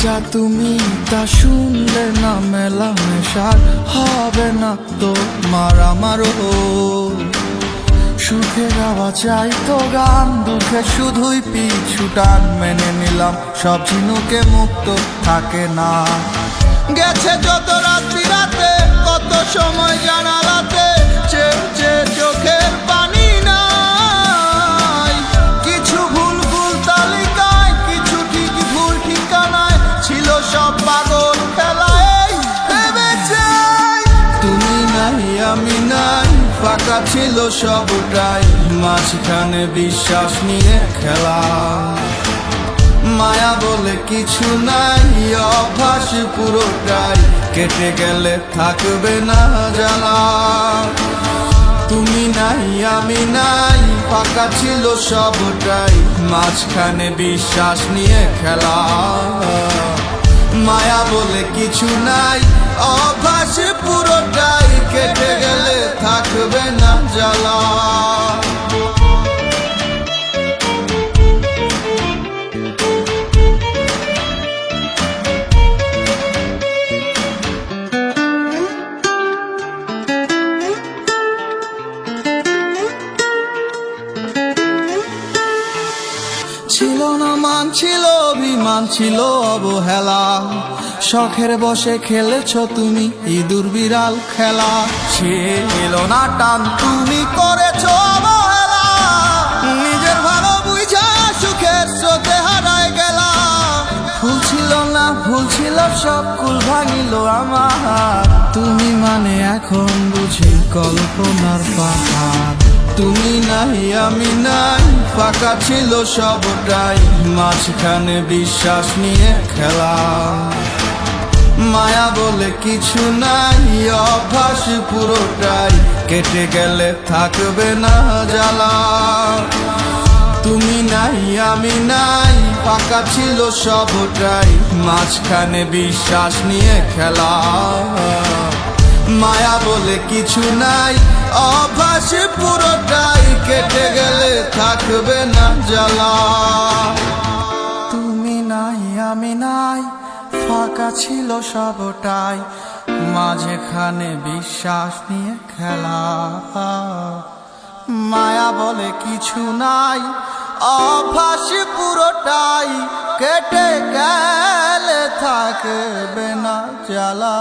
যা তুমি তা শুনলে না মেলামেশার হবে না তোমার আমারও। সুখে গাওয়া চাই তো গান, দুঃখে শুধুই পিছু টান। মেনে নিলাম সব ঝিনুকে মুক্ত থাকে না। গেছে যত রাত্রি রাতে, কত সময় জানালাতে চেয়ে চোখের পানি নাই। কিছু ভুল ভুল তালিকায়, কিছু ঠিক ভুল ঠিকানায়, ছিল সব পাগল খেলায়। ভেবে চাই তুমি নাই আমি নাই, ফাঁকা ছিল সবটাই, মাঝখানে বিশ্বাস নিয়ে খেলা। মায়া বলে কিছু নাই, অভ্যাস পুরোটাই, কেটে গেলে থাকবে না জ্বালা। তুমি নাই আমি নাই, ফাঁকা ছিল সবটাই, মাঝখানে বিশ্বাস নিয়ে খেলা। মায়া বলে কিছু নাই, অভ্যাস পুরোটাই, কেটে গেলে থাকবে না জ্বালা। ছিল না মান, ছিল অভিমান, ছিল অবহেলা। শখের বসে খেলেছ তুমি ইঁদুর বিড়াল খেলা। ছিল না টান, তুমি করেছ অবহেলা। নিজের ভালো বুঝা সুখের স্রোতে হারায় গেলা। ভুল ছিল না, ভুল ছিল সব, কুল ভাঙিল আমার। তুমি মানে এখন বুঝি কল্পনার পাহাড়। তুমি নাই আমি নাই, ফাঁকা ছিল সবটাই, মাঝখানে বিশ্বাস নিয়ে খেলা। মায়া বলে কিছু নাই, অভ্যাস পুরোটাই, কেটে গেলে থাকবে না জ্বালা। তুমি নাই আমি নাই, ফাঁকা ছিল সবটাই, মাঝখানে বিশ্বাস নিয়ে খেলা। মায়া বলে কিছু নাই, অভ্যাস পুরোটাই, কেটে গেলে থাকবে না জ্বালা। তুমি নাই আমি নাই, ফাঁকা ছিল সবটাই, মাঝখানে বিশ্বাস নিয়ে খেলা। মায়া বলে কিছু নাই, অভ্যাস পুরোটাই, কেটে গেলে থাকবে না জ্বালা।